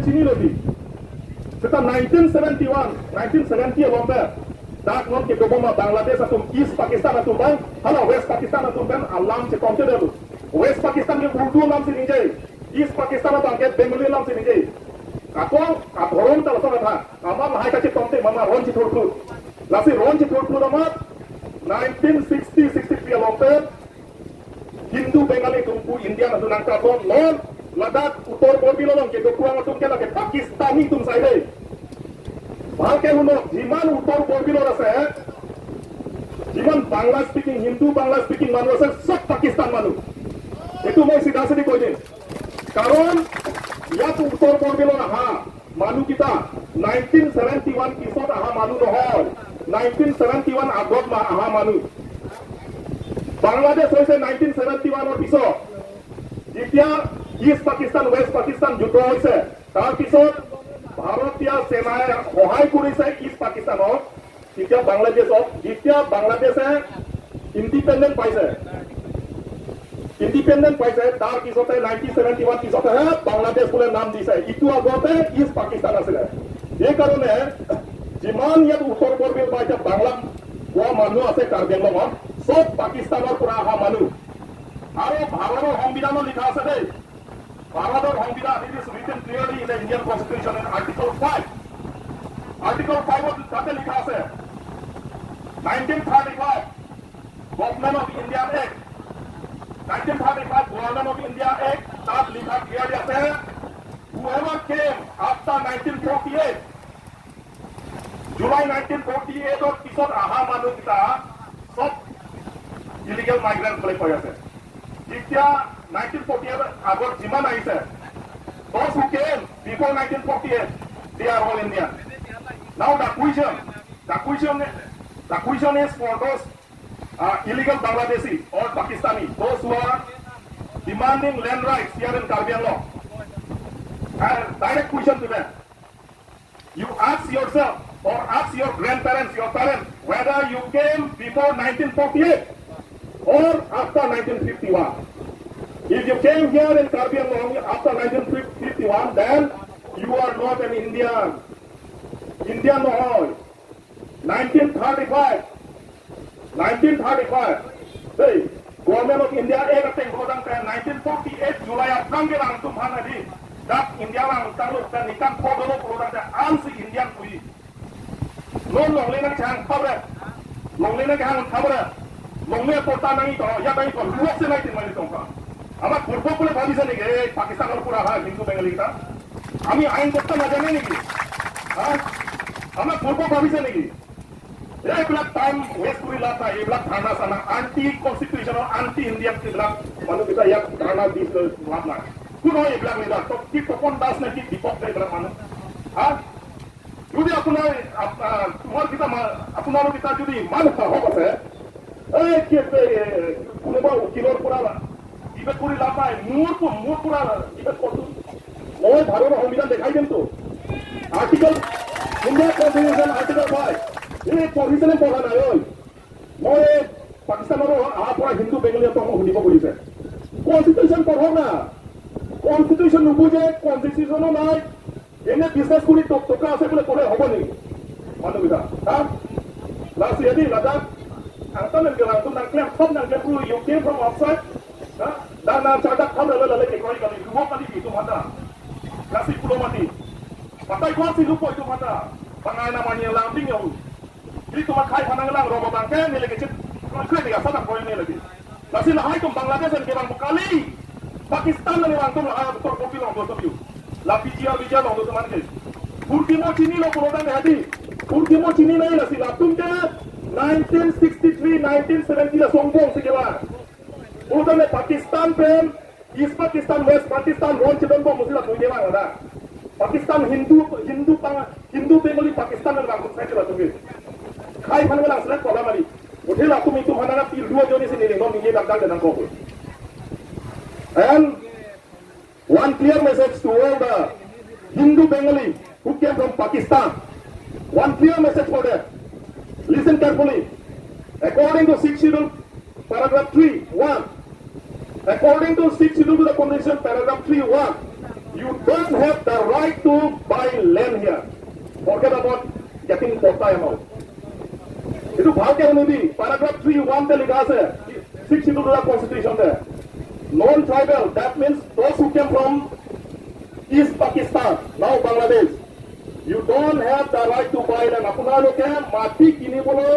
chini lodi. Setelah 1970 lomba. Dak non ke doboma Bangladesh atum East Pakistan atum bang, hala West Pakistan atum ben alam se konte dulu. West Pakistan ke Urdu nam se ninjai, East Pakistan atum ke Bengali nam se ninjai. Kato kathoron tal sona tha, amar hai kache konte mama ronji thorku. Lasi ronji thorku nama 1960-63 lomba. Hindu Bengali tumpu India atum nangka ton non Ladakh Uttor Purbilolong ke dokuang atum ke lage Pakistani tum saide. ভালকে শুনক যিমান উত্তৰ পূৰ্বিলৰ আছে যিমান Bangla speaking Hindu Bangla speaking মানুহ আছে সব পাকিস্তান মানুহ এইটো মই চিধা চিধি কৈ দিম কাৰণ ইয়াত উত্তৰ পূৰ্বিলৰ আহা মানুহকেইটা 1971 পিছত আহা মানুহ নহয় 1971 আগত আহা মানুহ বাংলাদেশ হৈছে 1971 পিছত যেতিয়া ইষ্ট পাকিস্তান ৱেষ্ট পাকিস্তান যুদ্ধ হৈছে তাৰ পিছত ভাৰতীয় সেনাই সহায় কৰিছে ইষ্ট পাকিস্তানক তেতিয়া বাংলাদেশক যেতিয়া বাংলাদেশে ইণ্ডিপেণ্ডেন্ট পাইছে তাৰ পিছতে 1971 পিছতহে বাংলাদেশ বুলি নাম দিছে ইটো আগতে ইষ্ট পাকিস্তান আছিলে এইকাৰণে যিমান ইয়াত উত্তৰ পূৰ্বিল বা এতিয়া বাংলা কোৱা মানুহ আছে কাৰ্বি আংলঙত চব পাকিস্তানৰ পৰা অহা মানুহ আৰু ভাৰতৰ সংবিধানত লিখা আছে দেই Bharat's সংবিধান it is written clearly in the Indian Constitution in Article 5. Article 5 of the likha ase 1935 Government of India Act 1935 Government of India Act tat likha clearly ase whoever came after 1948 July 1948 or pisot aha manu kita sob illegal migrants bole koi ase যেতিয়া 1948 আগত যিমান আহিছে those who came before 1948 they are all Indian now the question is for those illegal Bangladeshi or Pakistani those who are demanding land rights here in Karbi Anglong and direct question to them you ask yourself or ask your grandparents your parents whether you came before 1948 or after 1951 If you came here in Karbi Anglong after 1951, then you are not an Indian. Indian Nohoy. 1935. Hey, Government of India Act 1948 July Aprang lang tumhan di. Dat India lang talu dan ikan kodolo produk da ansi Indian kui. Non long le nang chang khabre. Long le nang hang khabre. Long le porta nang ito ya bai ko luok se nai tin mali tongka. আমার পূর্ব বলে ভাবিছে নাকি পাকিস্তানের পুরা হয় হিন্দু বেঙ্গলিটা আমি আইন করতে না জানি নাকি হ্যাঁ আমার পূর্ব ভাবিছে নাকি এইবিলাক টাইম ওয়েস্ট কৰি লাভ নাই এইবিলাক ধাৰণা চানা আন্টি কনষ্টিটিউশ্যনৰ আন্টি ইণ্ডিয়ান এইবিলাক মানুহকেইটা ইয়াক ধাৰণা দি লাভ নাই কোন হয় এইবিলাক লিডাৰ কি তপন দাস নে কি দীপক এইবিলাক মানুহ হা যদি আপোনাৰ আপোনালোকেইটা যদি ইমান সাহস আছে এই কোনোবা উকিলৰ পৰা ডিবেট কৰি লাভ নাই মোৰ পৰা ডিবেট কৰোঁ মই ভাৰতৰ সংবিধান দেখাই দিম তো আৰ্টিকল ইণ্ডিয়া কনষ্টিটিউশ্যন আৰ্টিকল 5 এই পঢ়িছেনে পঢ়া নাই ঐ মই পাকিস্তানৰ অহাৰ পৰা হিন্দু বেংগলীহঁতক মোক শুনিব খুজিছে কনষ্টিটিউশ্যন পঢ়ক না কনষ্টিটিউশ্যন নুবুজে কনষ্টিটিউশ্যনো নাই এনে বিজনেছ কৰি টকা আছে বোলে ক'লে হ'ব নেকি মানুহকেইটা হা লাষ্ট ইয়াদি Ladakh angkatan yang langsung nangklep top nangklep dulu you came from outside dan cadak kau dah lelaki kali dua kali itu mata kasih pulau mati pakai kuat si lupa itu mata pangai namanya landing yang jadi cuma kai panang lang robo bangke ni lagi cip kalau dia sadar poin ni lagi kasih lahai tu Bangladesh yang kebang kali Pakistan yang langsung lahai betul kopi long betul tu la bijia long tu teman ke Urtimo Chini lo pulau dan hati Urtimo Chini naik lah si latung ke 1963 1970 lah sombong sekelah उधर पाकिस्तान पे east Pakistan waste Pakistan रोन चिदन को मुझे लगता है वाला पाकिस्तान हिंदू बेंगली पाकिस्तान में लाखों से चला तुम्हें खाई खाने में लाखों से प्रॉब्लम आली उठे लाखों में तुम्हारा ना पीर दुआ जोने से नहीं लेंगे मिले लगता है ना को and one clear message to all the Hindu Bengali who came from Pakistan one clear message for them listen carefully according to 6 schedule paragraph 3:1 according to 6 schedule to the convention paragraph 3:1 You don't have the right to buy land here. Forget about getting quota amount. Itu ভালকে শুনিবি paragraph 3(1) তে লিখা আছে 6 schedule constitution there. Non-tribal, that means those who came from East Pakistan, now Bangladesh. You don't have the right to buy land. আপোনালোকে মাটি কিনিবলৈ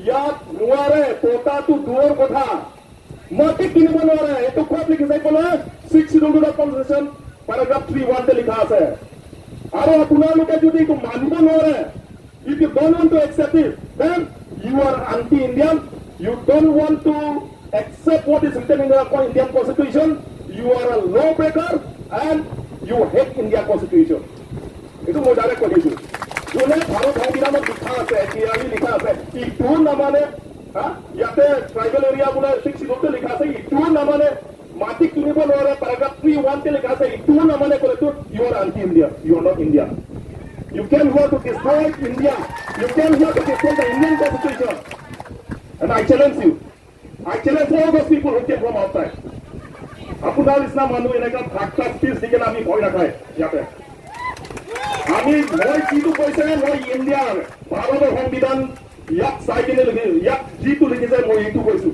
ইয়াত নোৱাৰে, কোটাটো দূৰৰ কথা। মাটি কিনিব নোৱাৰে, এইটো ক'ত লিখিছে ক'লে 6 schedule constitution paragraph 3(1) তে লিখা আছে। আৰু আপোনালোকে যদি এইটো মানিব নোৱাৰে, if you don't want to accept it, then you are anti-Indian. You don't want to accept what is written in the Indian Constitution. You are a lawbreaker and you hate Indian Constitution. Itu mau direct কৈ দিছো। যোনে ভাৰত সংবিধানত লিখা আছে, clearly লিখা আছে, ইটো নামানে, ইয়াতে ট্ৰাইবেল এৰিয়া বোলে 6 schedule লিখা আছে, ইটো নামানে, মাটি কিনিব নোৱাৰে, paragraph 3(1) তে লিখা আছে, ইটো নামানে ক'লেতো you are anti-Indian. You are not Indian. You came here to destroy India. You came here to destroy the Indian Constitution. And I challenge you. I challenge all those people who came from outside. আপোনাৰ নিচিনা মানুহ এনেকা ভাগটা speech দি কেনে আমি ভয় নাখায় ইয়াতে। আমি মই যিটো কৈছে, মই ইণ্ডিয়াৰ ভাৰতৰ সংবিধান ইয়াক চাই কিনে লিখি, ইয়াক যিটো লিখিছে মই এইটো কৈছো।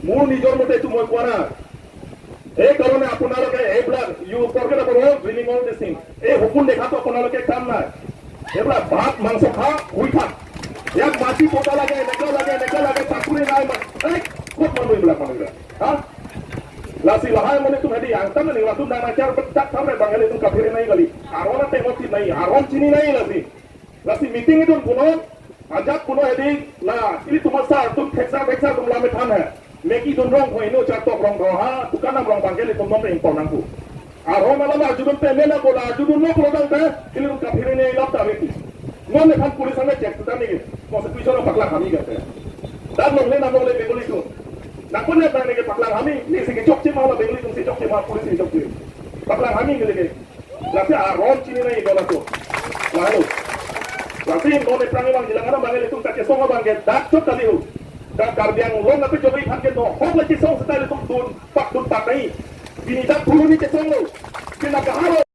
মোৰ নিজৰ মতে এইটো মই কোৱা নাই। এই কাৰণে আপোনালোকে এইবিলাক you forget about dreaming all this thing. এই সপোন দেখাটো আপোনালোকে কাম নাই। এইবিলাক ভাত মাংস খা, শুই থাক। ইয়াক মাটি পতা লাগে, এনেকা লাগে, চাকৰি নাই। ক'ত মানুহ এইবিলাক মানুহবিলাক lasi lahai mo nito hadi ang tanan ni watu na char tak thamre bangali tu kafire nahi gali arona temoti nahi aron chini nahi lasi meeting itu kuno ajak kuno hadi na ini tumar sa tu kheksa tum lame than hai meki dun rong hoi no char tok rong ro ha tukanam rong bangali tum nom impor nangku arona lama ajudun pe mena bola ajudun no kola dang ini tu kafire nahi lap ta beti no ne kan pulis ane check ta ni constitution pakla kami gate dan no le na no le begoli tu na pun na tane ke paklang kami ni sige chok che mala bengli tum se chok che ma pulis ni chok che paklang kami ngele ke lasi aron chini nahi bola to lalu lasi no ne prangi bang jilang ana bangele tum ta ke songa bang ke dak chok tali hu da karbiang long na pe jobi phan ke no hok la che song style tum dun pak nahi bini dak thulu ni che song lo bina kaharo